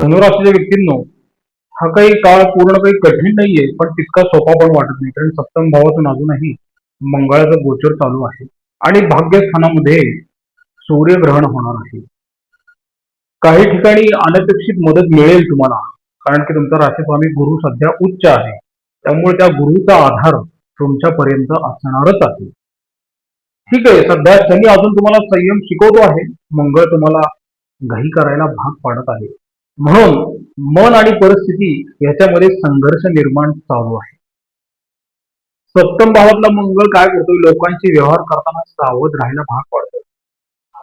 धनुराशीच्या व्यक्तींनो, हा काही काळ पूर्ण काही कठीण नाहीये, पण तितका सोपा पण वाटत नाही. कारण सप्तम भावातून अजूनही मंगळाचा गोचर चालू आहे आणि भाग्यस्थानामध्ये सूर्यग्रहण होणार आहे. काही ठिकाणी अनपेक्षित मदत मिळेल तुम्हाला, कारण की तुमचा राशीस्वामी गुरु सध्या उच्च आहे. त्यामुळे त्या गुरुचा आधार तुमच्यापर्यंत असणारच आहे. ठीक आहे, सध्या शनी अजून तुम्हाला संयम शिकवतो आहे. मंगळ तुम्हाला घाई करायला भाग पाडत आहे. म्हणून मन आणि परिस्थिती याच्यामध्ये संघर्ष निर्माण चालू आहे. सप्तम भावातला मंगळ काय करतोय, लोकांशी व्यवहार करताना सावध राहायला भाग पाडतो.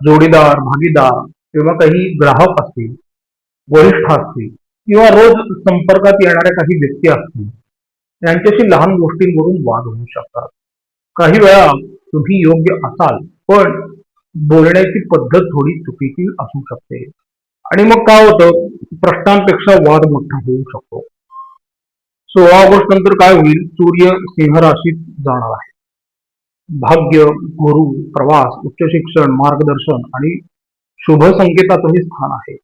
जोडीदार, भागीदार किंवा काही ग्राहक असतील, वरिष्ठ असतील किंवा रोज संपर्कात येणाऱ्या काही व्यक्ती असतील, यांच्याशी लहान गोष्टींवरून वाद होऊ शकतात. काही वेळा तुम्ही योग्य असाल, पण बोलण्याची पद्धत थोडी चुकीची असू शकते आणि मग काय होतं, प्रश्नांपेक्षा वाद मोठा होऊ शकतो. 16 ऑगस्ट नंतर काय होईल, सूर्य सिंह राशीत जाणार आहे. भाग्य, गुरु, प्रवास, उच्च शिक्षण, मार्गदर्शन आणि शुभ संकेताचं हे स्थान आहे.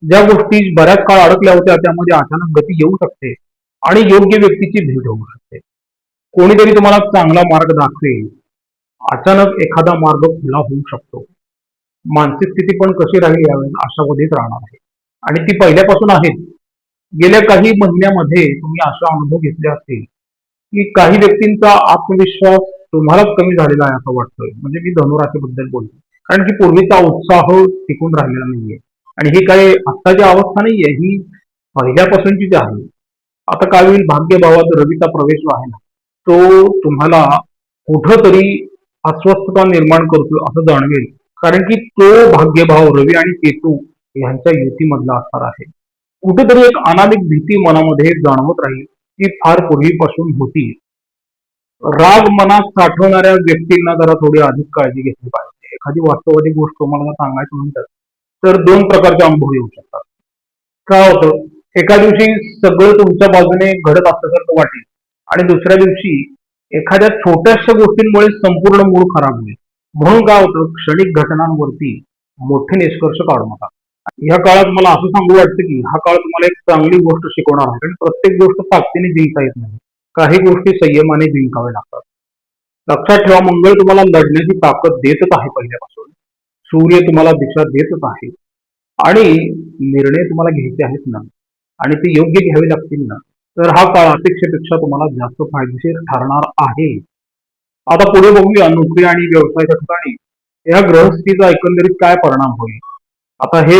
ज्या गोष्टी बऱ्याच काळ अडकल्या होत्या त्यामध्ये अचानक गती येऊ शकते आणि योग्य व्यक्तीची भेट होऊ शकते. कोणीतरी तुम्हाला चांगला मार्ग दाखवेल. अचानक एखादा मार्ग खुला होऊ शकतो. मानसिक स्थिती पण कशी राहील यावेळेस आशावादीच राहणार आहे आणि ती पहिल्यापासून आहे. गेल्या काही महिन्यामध्ये तुम्ही असा अनुभव घेतले असतील की काही व्यक्तींचा आत्मविश्वास तुम्हालाच कमी झालेला आहे असं वाटतंय. म्हणजे मी धनुराशीबद्दल बोलतो, कारण की पूर्वीचा उत्साह टिकून राहिलेला नाहीये आणि ही काही आत्ताची अवस्था नाहीये, ही पहिल्यापासूनचीच आहे. आता काय होईल, भाग्यभावात रवीचा प्रवेश जो आहे ना, तो तुम्हाला कुठंतरी अस्वस्थता निर्माण करतो असं जाणवेल, कारण की तो भाग्यभाव रवी आणि केतू यांच्या युतीमधला असणार आहे. कुठेतरी एक अनामिक भीती मनामध्ये जाणवत राहील, ती फार पूर्वीपासून होती. राग मनात साठवणाऱ्या व्यक्तींना जरा थोडी अधिक काळजी घेतली पाहिजे. एखादी वास्तववादी गोष्ट तुम्हाला सांगायचं म्हणतात तर दोन प्रकारचे अनुभव येऊ शकतात. काय होतं, एका दिवशी सगळं तुमच्या बाजूने घडत असल्यासारखं वाटेल आणि दुसऱ्या दिवशी एखाद्या छोट्याशा गोष्टींमुळे संपूर्ण मूड खराब होईल. म्हणून काय होतं, क्षणिक घटनांवरती मोठे निष्कर्ष काढू नका. या काळात मला असं सांगू वाटतं की हा काळ तुम्हाला एक चांगली गोष्ट शिकवणार आहे, कारण प्रत्येक गोष्ट ताकदीने जिंकता येत नाही. काही गोष्टी संयमाने जिंकाव्या लागतात. लक्षात ठेवा, मंगळ तुम्हाला लढण्याची ताकद देतच आहे पहिल्यापासून. सूर्य तुम्हाला दिशा देतच आहे आणि निर्णय तुम्हाला घ्यायचे आहेत ना, आणि ते योग्य घ्यावे लागतील ना, तर हा काळ अपेक्षेपेक्षा तुम्हाला जास्त फायदेशीर ठरणार आहे. आता पुढे बघूया, नोकरी आणि व्यवसायाच्या ठिकाणी या ग्रहस्थितीचा एकंदरीत काय परिणाम होईल. आता हे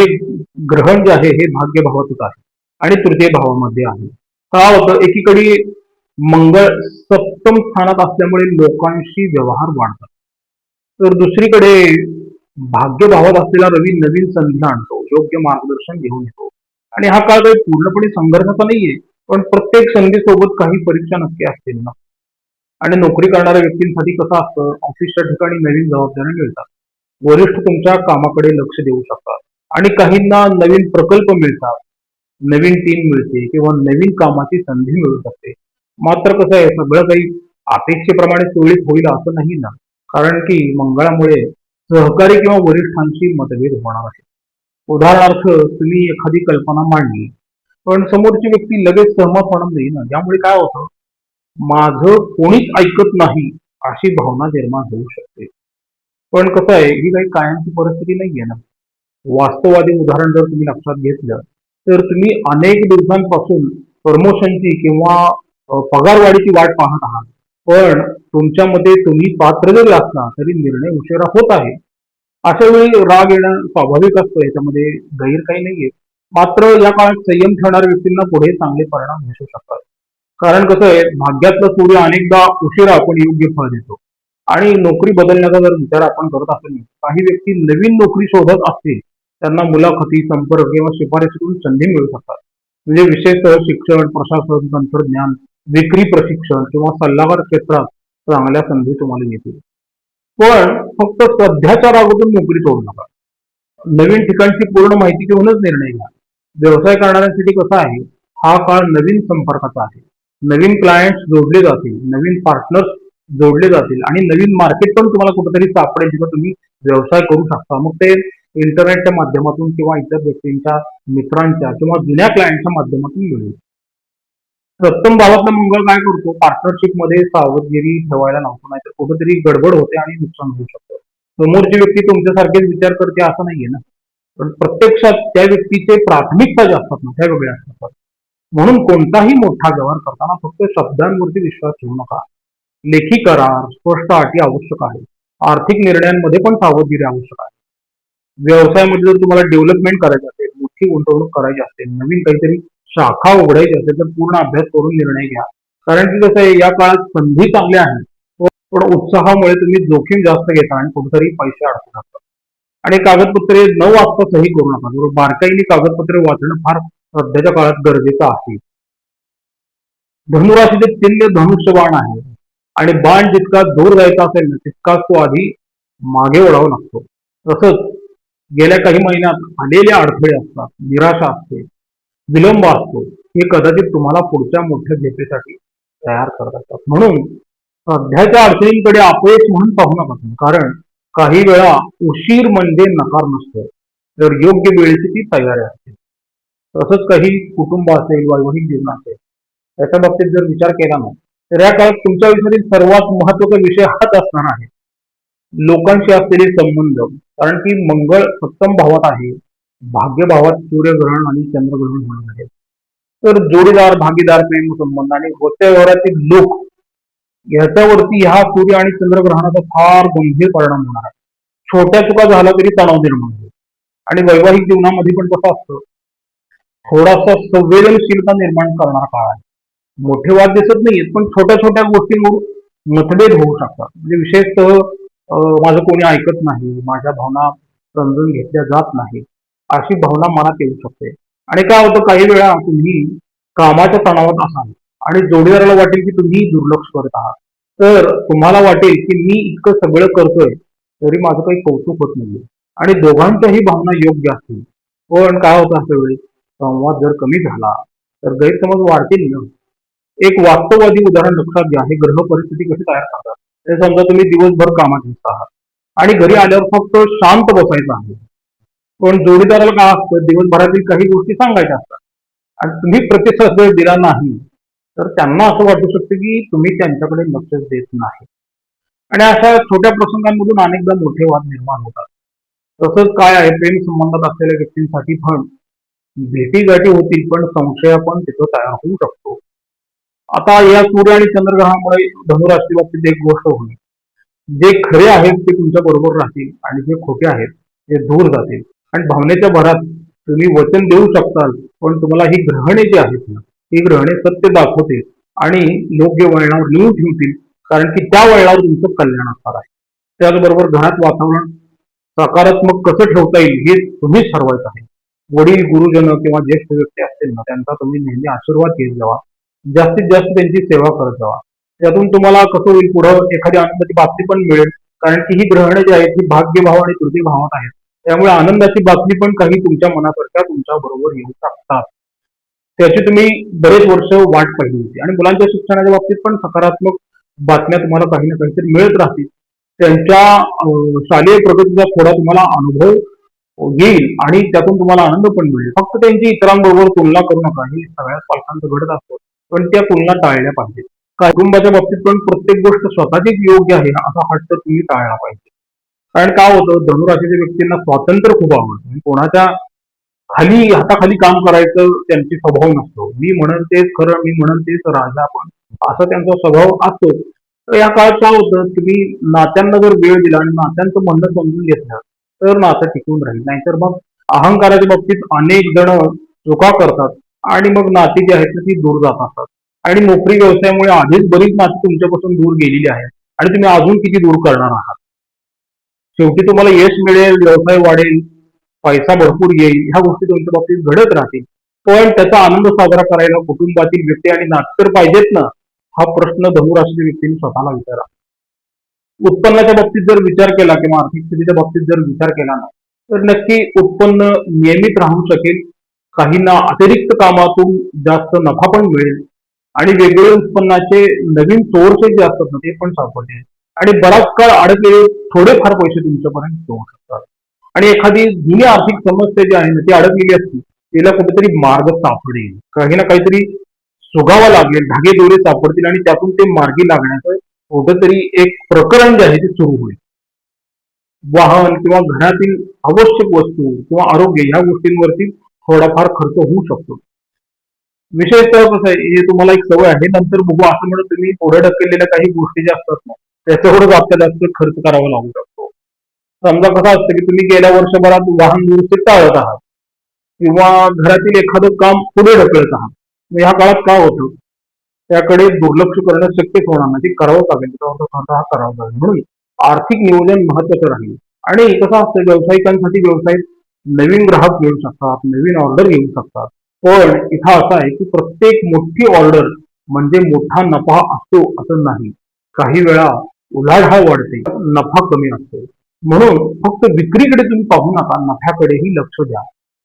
ग्रहण जे आहे हे भाग्य भावातच आहे आणि तृतीय भावामध्ये आहे. काय होतं, एकीकडे मंगळ सप्तम स्थानात असल्यामुळे लोकांशी व्यवहार वाढतात, तर दुसरीकडे भाग्य भावात असलेला रवी नवीन संधी आणतो, योग्य मार्गदर्शन घेऊन येतो. आणि हा काळ काही पूर्णपणे संघर्षाचा नाहीये, पण प्रत्येक संधीसोबत काही परीक्षा नक्की असतील ना. आणि नोकरी करणाऱ्या व्यक्तींसाठी कसं असतं, ऑफिसच्या ठिकाणी नवीन जबाबदाऱ्या मिळतात, वरिष्ठ तुमच्या कामाकडे लक्ष देऊ शकतात आणि काहींना नवीन प्रकल्प मिळतात, नवीन टीम मिळते किंवा नवीन कामाची संधी मिळू शकते. मात्र कसं आहे, सगळं काही अपेक्षेप्रमाणे सुरळीत होईल असं नाही ना, कारण की मंगळामुळे सहकारी किंवा वरिष्ठांशी मतभेद होणार आहे. उदाहरणार्थ, तुम्ही एखादी कल्पना मांडली पण समोरची व्यक्ती लगेच सहमत होणार नाही ना, यामुळे काय होतं, माझं कोणीच ऐकत नाही अशी भावना निर्माण होऊ शकते. पण कसं आहे, ही काही कायमची परिस्थिती नाहीये ना. वास्तववादी उदाहरण जर तुम्ही लक्षात घेतलं, तर तुम्ही अनेक दिवसांपासून प्रमोशनची किंवा पगारवाढीची वाट पाहत आहात, पण तुमच्यामध्ये तुम्ही पात्र जरी असला तरी निर्णय उशिरा होत आहे. अशा वेळी राग येणं स्वाभाविक असतं, याच्यामध्ये गैर काही नाहीये. मात्र या काळात संयम ठेवणाऱ्या व्यक्तींना पुढे चांगले परिणाम दिसू शकतात. कारण कसं आहे, भाग्यातला सूर्य अनेकदा उशिरा पण योग्य फळ देतो. आणि नोकरी बदलण्याचा जर विचार आपण करत असेल, काही व्यक्ती नवीन नोकरी शोधत असतील, त्यांना मुलाखती, संपर्क किंवा शिफारशीतून संधी मिळू शकतात. म्हणजे विशेषतः शिक्षण, प्रशासन, तंत्रज्ञान, विक्री प्रशिक्षण किंवा सल्लागार क्षेत्रात चांगल्या संधी तुम्हाला येतील. पण फक्त सध्याच्या रागातून नोकरी सोडू नका. नवीन ठिकाणची पूर्ण माहिती घेऊनच निर्णय घ्या. व्यवसाय करणाऱ्यांसाठी कसा आहे, हा काळ नवीन संपर्काचा आहे. नवीन क्लायंट्स जोडले जातील, नवीन पार्टनर्स जोडले जातील आणि नवीन मार्केट पण तुम्हाला कुठेतरी सापडेल जिथं तुम्ही व्यवसाय करू शकता. मग ते इंटरनेटच्या माध्यमातून किंवा इतर व्यक्तींच्या मित्रांच्या किंवा जुन्या क्लायंटच्या माध्यमातून मिळेल. सप्तम भावातला मंगळ काय करतो? पार्टनरशिप मध्ये सावधगिरी ठेवायला लावतो, नाहीतर कुठेतरी गडबड होते आणि नुकसान होऊ शकतं. समोरची व्यक्ती तुमच्यासारखेच विचार करते असं नाहीये ना, पण प्रत्यक्षात त्या व्यक्तीचे प्राथमिकता ज्या असतात ना त्या वेगळ्या असतात. म्हणून कोणताही मोठा व्यवहार करताना फक्त शब्दांवरती विश्वास ठेवू नका. लेखी करार, स्पष्ट अटी आवश्यक आहे. आर्थिक निर्णयांमध्ये पण सावधगिरी आवश्यक आहे. व्यवसायामध्ये जर तुम्हाला डेव्हलपमेंट करायची असेल, मोठी गुंतवणूक करायची असेल, नवीन काहीतरी शाखा उघडायची असेल तर पूर्ण अभ्यास करून निर्णय घ्या. कारण की कसं आहे, या काळात संधी चांगल्या आहेत, पण उत्साहामुळे तुम्ही जोखीम जास्त घेता आणि कुठेतरी पैसे अडकू शकतात. आणि कागदपत्रे न वाचता सही करू नका. बरोबर, बारकाईने कागदपत्रे वाचणं फार सध्याच्या काळात गरजेचं आहे. धनुराशीचे चिन्ह धनुष्यबाण आहे आणि बाण जितका दूर जायचा असेल ना तितकाच तो आधी मागे ओढावा लागतो. तसंच गेल्या काही महिन्यात आलेले अडथळे असतात, निराशा असते, विलंब असतो, हे कदाचित तुम्हाला पुढच्या मोठ्या झेपेसाठी तयार करत असतात. म्हणून सध्याच्या अडचणींकडे अपयश म्हणून पाहू नका तुम्ही, कारण काही वेळा उशीर म्हणजे नकार नसतो, तर योग्य वेळेची ती तयारी असते. तसंच काही कुटुंब असेल, वैवाहिक जीवन असेल, त्याच्या बाबतीत जर विचार केला ना तर या काळात तुमच्या आयुष्यातील सर्वात महत्वाचा विषय हाच असणार आहे, लोकांशी असलेले संबंध. कारण की मंगळ सप्तम भावात आहे, भाग्य भावात सूर्यग्रहण आणि चंद्रग्रहण होणार आहे. तर जोडीदार, भागीदार, प्रेम संबंध आणि होत्या व्यवहारातील लोक याच्यावरती ह्या सूर्य आणि चंद्रग्रहणाचा फार गंभीर परिणाम होणार आहे. छोट्या चुका झाला तरी तणाव निर्माण होईल. आणि वैवाहिक जीवनामध्ये पण कसं असतं, थोडासा संवेदनशीलता निर्माण करणारा काळ आहे. मोठे वाद दिसत नाहीयेत, पण छोट्या छोट्या गोष्टींवर मतभेद होऊ शकतात. म्हणजे विशेषतः माझं कोणी ऐकत नाही, माझ्या भावना समजून घेतल्या जात नाही, अशी भावना मनात येऊ शकते. आणि काय होतं, काही वेळा तुम्ही कामाच्या तणावात असाल आणि जोडीदाराला वाटेल की तुम्ही दुर्लक्ष करत आहात, तर तुम्हाला वाटेल की मी इतकं सगळं करतोय तरी माझं काही कौतुक होत नाहीये. आणि दोघांच्याही भावना योग्य असतील, पण काय होतं अशा वेळी संवाद जर कमी झाला तर गैरसमज वाढतील ना. एक वास्तववादी उदाहरण लक्षात घ्या, हे ग्रह परिस्थिती कशी तयार करतात. ते समजा तुम्ही दिवसभर कामात व्यस्त आहात आणि घरी आल्यावर फक्त शांत बसायचं आहे, पण जोडीदाराला काय असतं, दिवसभरातील काही गोष्टी सांगायच्या असतात आणि तुम्ही प्रतिसाद जर दिला नाही तर त्यांना असं वाटू शकतं की तुम्ही त्यांच्याकडे लक्ष देत नाही. आणि अशा छोट्या प्रसंगांमधून अनेकदा मोठे वाद निर्माण होतात. तसंच काय आहे, प्रेम संबंधात असलेल्या व्यक्तींसाठी पण भेटी गाठी होतील, पण संशय पण तिथं तयार होऊ शकतो. आता या सूर्य आणि चंद्रग्रहणामुळे धनुराशी बाबतीत एक गोष्ट होईल, जे खरे आहेत ते तुमच्या बरोबर राहतील आणि जे खोटे आहेत ते दूर जातील. आणि भावनेच्या भरात तुम्ही वचन देऊ शकताल, पण तुम्हाला ही ग्रहणे जी आहेत ना, ही ग्रहणे सत्य दाखवतील आणि योग्य वळणावर नेऊन ठेवतील, कारण की त्या वळणावर तुमचं कल्याण असणार आहे. त्याचबरोबर घरात वातावरण सकारात्मक कसं ठेवता येईल हे तुम्हीच ठरवायचं आहे. वडील, गुरुजन किंवा ज्येष्ठ व्यक्ती असतील ना, त्यांचा तुम्ही नेहमी आशीर्वाद घेत जावा, जास्तीत जास्त त्यांची सेवा करत जावा. त्यातून तुम्हाला कसं होईल, पुढं एखादी आनंदाची बातमी पण मिळेल, कारण की ही ग्रहणे जी आहेत ही भाग्य भाव आणि तृतीय भावात आहेत. त्यामुळे आनंदाची बातमी पण काही तुमच्या मनासारख्या तुमच्या बरोबर येऊ शकतात. त्याची तुम्ही बरेच वर्ष वाट पाहिली होती. आणि मुलांच्या शिक्षणाच्या बाबतीत पण सकारात्मक बातम्या तुम्हाला काही ना काहीतरी मिळत राहतील. त्यांच्या शालेय प्रगतीचा थोडा तुम्हाला अनुभव येईल आणि त्यातून तुम्हाला आनंद पण मिळेल. फक्त त्यांची इतरांबरोबर तुलना करू नका, हे सगळ्याच पालकांचं घडत असतं, पण त्या तुलना टाळल्या पाहिजेत. कुटुंबाच्या बाबतीत पण प्रत्येक गोष्ट स्वतःचीच योग्य आहे असा हट्ट तुम्ही टाळला पाहिजे. कारण काय होतं, धनुराशीच्या व्यक्तींना स्वातंत्र्य खूप आवडतं आणि कोणाच्या हाताखाली काम करायचं त्यांची स्वभाव नसतो. मी म्हणेन तेच खरं, मी म्हणेन तेच राजा, पण असा त्यांचा स्वभाव असतो. तर या काळात काय होतं, तुम्ही नात्यांना जर वेळ दिला आणि नात्यांचं म्हणणं समजून घेतलं तर नातं टिकून राहील. नाहीतर मग अहंकाराच्या बाबतीत अनेक जण चुका करतात आणि मग नाती जी आहेत ती दूर जात असतात. आणि नोकरी व्यवसायामुळे आधीच बरीच नाती तुमच्यापासून दूर गेलेली आहेत आणि तुम्ही अजून किती दूर करणार आहात. शेवटी तुम्हाला यश मिळेल, व्यवसाय वाढेल, पैसा भरपूर येईल, ह्या गोष्टी तुमच्या बाबतीत घडत राहतील, पण त्याचा आनंद साजरा करायला कुटुंबातील व्यक्ती आणि नाते तर पाहिजेत ना. हा प्रश्न धनुराशीच्या व्यक्तीने स्वतःला विचारा. उत्पन्नाच्या बाबतीत जर विचार केला किंवा आर्थिक स्थितीच्या बाबतीत जर विचार केला ना, तर नक्की उत्पन्न नियमित राहू शकेल. काहींना अतिरिक्त कामातून जास्त नफा पण मिळेल आणि वेगवेगळे उत्पन्नाचे नवीन सोर्सेस जे असतात ना ते पण सापडतील आणि बराच काळ अडकलेले थोडेफार पैसे तुमच्यापर्यंत येऊ शकतात. आणि एखादी जुनी आर्थिक समस्या जी आहे ना ती अडकलेली असते, तिला कुठेतरी मार्ग सापडेल, काही ना काहीतरी सुगावं लागेल, धागेदोरे सापडतील आणि त्यातून ते मार्गी लागण्याचं कुठेतरी एक प्रकरण जे आहे ते सुरू होईल. वाहन किंवा घरातील आवश्यक वस्तू किंवा आरोग्य ह्या गोष्टींवरती थोडाफार खर्च होऊ शकतो. विशेषतः कसं आहे, हे तुम्हाला एक सवय आहे, नंतर बघू असं म्हणत तुम्ही पुढे ढकललेल्या काही गोष्टी ज्या असतात ना, त्याच्यावरच आपल्याला खर्च करावा लागू शकतो. समजा कसं असतं की तुम्ही गेल्या वर्षभरात वाहन दुरुस्ती टाळत आहात किंवा घरातील एखादं काम पुढे ढकलत आहात. मग ह्या काळात काय होतं, त्याकडे दुर्लक्ष करणं शक्यच होणार नाही, ते करावंच लागेल, त्याचा खर्च हा करावा लागेल. म्हणून आर्थिक नियोजन महत्वाचं राहील. आणि कसं असतं, व्यावसायिकांसाठी व्यवसाय नवीन ग्राहक येऊ शकतात, नवीन ऑर्डर येऊ शकतात. पण इथं असं आहे की प्रत्येक मोठी ऑर्डर म्हणजे मोठा नफा असतो असं नाही. काही वेळा उलाढाल वाढते, नफा कमी असतो. म्हणून फक्त विक्रीकडे तुम्ही पाहू नका, नफ्याकडेही लक्ष द्या.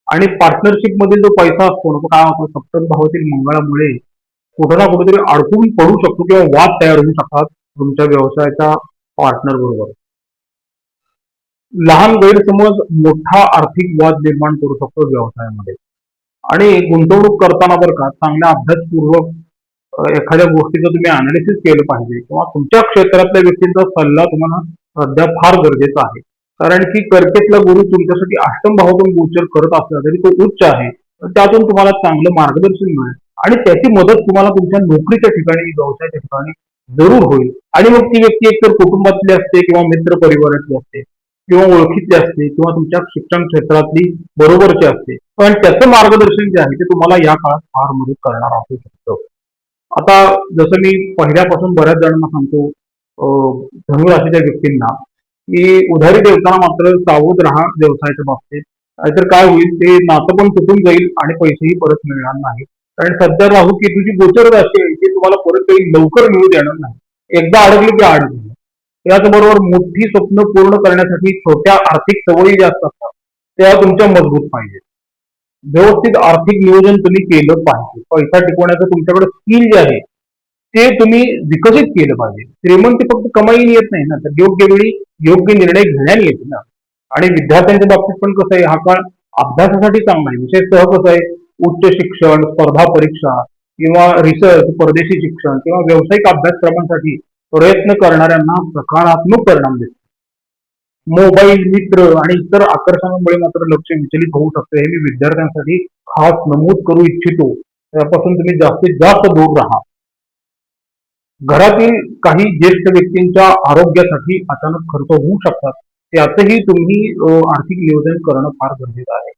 आणि पार्टनरशिप मधील जो पैसा असतो ना, तो काय होतो, सप्तम भावातील मंगळामुळे कुठं ना कुठेतरी अडकून पडू शकतो किंवा वाद तयार होऊ शकतात तुमच्या व्यवसायाच्या पार्टनर बरोबर. लहान गैरसमज मोठा आर्थिक वाद निर्माण करू शकतो व्यवसायामध्ये. आणि गुंतवणूक करताना बरं का, चांगल्या अभ्यासपूर्वक एखाद्या गोष्टीचं तुम्ही अनालिसिस केलं पाहिजे किंवा तुमच्या क्षेत्रातल्या व्यक्तींचा सल्ला तुम्हाला सध्या फार गरजेचा आहे. कारण की कर्केतला गुरु तुमच्यासाठी अष्टम भावातून गोचर करत असला तरी तो उच्च आहे, तर त्यातून तुम्हाला चांगलं मार्गदर्शन मिळेल आणि त्याची मदत तुम्हाला तुमच्या नोकरीच्या ठिकाणी, व्यवसायाच्या ठिकाणी जरूर होईल. आणि मग ती व्यक्ती एकतर कुटुंबातली असते किंवा मित्र परिवारातली असते किंवा ओळखीतली असते किंवा तुमच्या शिक्षण क्षेत्रातली बरोबरची असते, पण त्याचं मार्गदर्शन जे आहे ते तुम्हाला या काळात फार मदत करणार असू शकतं. आता जसं मी पहिल्यापासून बऱ्याच जणांना सांगतो, धनुराशीच्या व्यक्तींना, की उधारी देताना मात्र सावध राहा व्यवसायाच्या बाबतीत. नाहीतर काय होईल, ते नातं पण तुटून जाईल आणि पैसेही परत मिळणार नाही. कारण सध्या राहू केतूची गोचर राशी आहे, ती तुम्हाला परत काही लवकर मिळू देणार नाही. एकदा अडकली की अडकली. त्याचबरोबर मोठी स्वप्न पूर्ण करण्यासाठी छोट्या आर्थिक सवयी ज्या असतात त्या तुमच्या मजबूत पाहिजेत. व्यवस्थित आर्थिक नियोजन तुम्ही केलं पाहिजे. पैसा टिकवण्याचं तुमच्याकडे स्किल जे आहे ते तुम्ही विकसित केलं पाहिजे. श्रीमंती फक्त कमाईने येत नाही ना, तर योग्य वेळी योग्य निर्णय घेण्याने येते ना. आणि विद्यार्थ्यांच्या बाबतीत पण कसं आहे, हा काळ अभ्यासासाठी चांगला आहे. विशेषतः कसं आहे, उच्च शिक्षण, स्पर्धा परीक्षा किंवा रिसर्च, परदेशी शिक्षण किंवा व्यावसायिक अभ्यासक्रमांसाठी प्रयत्न करणाऱ्यांना सकारात्मक परिणाम दिसतो. मोबाईल, मित्र आणि इतर आकर्षणामुळे मात्र लक्ष विचलित होऊ शकते, हे मी विद्यार्थ्यांसाठी खास नमूद करू इच्छितो. त्यापासून तुम्ही जास्तीत जास्त दूर राहा. घरातील काही ज्येष्ठ व्यक्तींच्या आरोग्यासाठी अचानक खर्च होऊ शकतात, त्यातही तुम्ही आर्थिक नियोजन करणं फार गरजेचं आहे.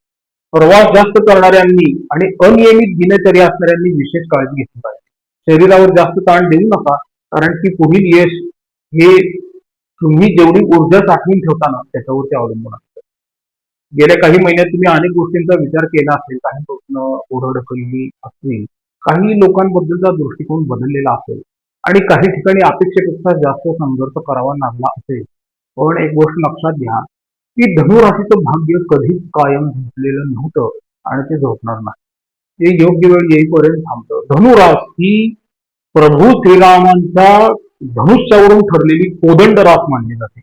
प्रवास जास्त करणाऱ्यांनी आणि अनियमित दिनचर्या असणाऱ्यांनी विशेष काळजी घेतली पाहिजे. शरीरावर जास्त ताण देऊ नका, कारण की पुढील यश हे तुम्ही जेवढी ऊर्जा साठवून ठेवता ना त्याच्यावरती अवलंबून असतं. गेल्या काही महिन्यात तुम्ही अनेक गोष्टींचा विचार केला असेल, काही स्वप्न पुढे ढकलली असतील, काही लोकांबद्दलचा दृष्टिकोन बदललेला असेल आणि काही ठिकाणी अपेक्षेपेक्षा जास्त संघर्ष करावा लागला असेल. पण एक गोष्ट लक्षात घ्या, की धनुराशीचं भाग्य कधीच कायम झोपलेलं नव्हतं आणि ते झोपणार नाही. ते योग्य वेळ येईपर्यंत थांबतं. धनुरास ही प्रभू श्रीरामांच्या धनुष्यावरून ठरलेली कोदंड रास मानली जाते.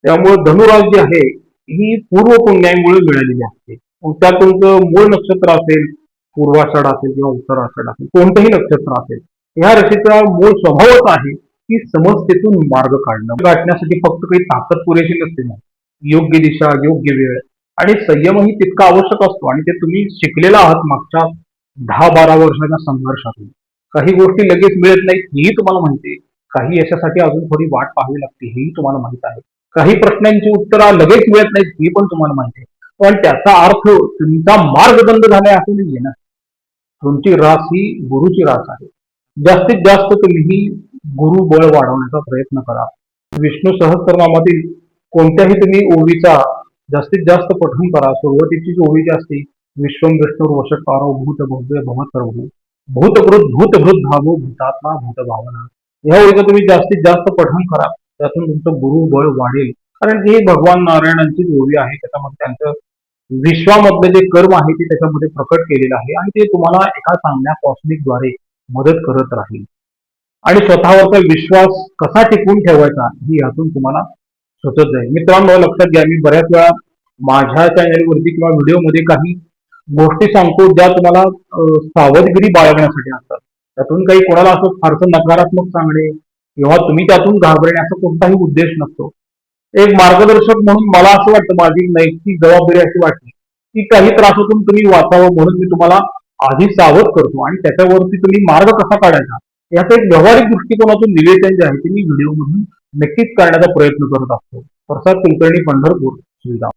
त्यामुळे धनुरास जी आहे ही पूर्व पुण्यामुळे मिळालेली असते. मग त्यात तुमचं मूळ नक्षत्र असेल, पूर्वाषाढ असेल किंवा उत्तराषाढ असेल, कोणतंही नक्षत्र असेल, ह्या राशीचा मूळ स्वभावच आहे की समस्येतून मार्ग काढणं. गाठण्यासाठी फक्त काही ताकद पुरेशी नसते ना, योग्य दिशा, योग्य वेळ आणि संयमही तितका आवश्यक असतो. आणि ते तुम्ही शिकलेला आहात मागच्या 10-12 वर्षाच्या संघर्षातून. काही गोष्टी लगेच मिळत नाहीत हेही तुम्हाला माहिती आहे. काही यशासाठी अजून थोडी वाट पाहावी लागते हेही तुम्हाला माहित आहे. काही प्रश्नांची उत्तरं लगेच मिळत नाहीत ही पण तुम्हाला माहिती आहे. पण त्याचा अर्थ तुमचा मार्ग बंद झालाय असं नाहीये ना. तुमची रास ही गुरुची रास आहे. जास्तीत जास्त तुम्ही गुरु बळ वाढवण्याचा प्रयत्न करा. विष्णू सहस्त्रनामातील कोणत्याही तुम्ही ओळीचा जास्तीत जास्त पठण करा. सुरुवातीची जी ओळी जी असते, विश्वम विष्णू वशत्कारो भूत भव्य भवतर्व भूतकृत भूतभृत भावो भूतात्मा भूत भावना, ह्या ओळीचं तुम्ही जास्तीत जास्त पठण करा. त्यातून तुमचं गुरु बळ वाढेल. कारण ही भगवान नारायणांची ओळी आहे. त्याच्यामध्ये त्यांचं विश्वामधलं जे कर्म आहे ते त्याच्यामध्ये प्रकट केलेलं आहे आणि ते तुम्हाला एका चांगल्या कॉस्मिक द्वारे मदत करत राहील. आणि स्वतःवरचा विश्वास कसा टिकवून ठेवायचा ही यातून तुम्हाला सुचत जाईल. मित्रांनो, लक्षात घ्या, मी बऱ्याच वेळा माझ्या चॅनलवरती किंवा व्हिडिओमध्ये काही गोष्टी सांगतो ज्या तुम्हाला सावधगिरी बाळगण्यासाठी असतात. त्यातून काही कोणाला असं फारसं नकारात्मक सांगणे किंवा तुम्ही त्यातून घाबरणे असा कोणताही उद्देश नसतो. एक मार्गदर्शक म्हणून मला असं वाटतं, माझी नैतिक जबाबदारी अशी वाटते की काही त्रासातून तुम्ही वाचावं म्हणून मी तुम्हाला आधी सावध करतो आणि त्याच्यावरती तुम्ही मार्ग कसा काढायचा याचं एक व्यावहारिक दृष्टिकोनातून निवेदन जे आहे ते मी व्हिडिओमधून नक्कीच करण्याचा प्रयत्न करत असतो. प्रसाद कुलकर्णी, पंढरपूर, सुविधा.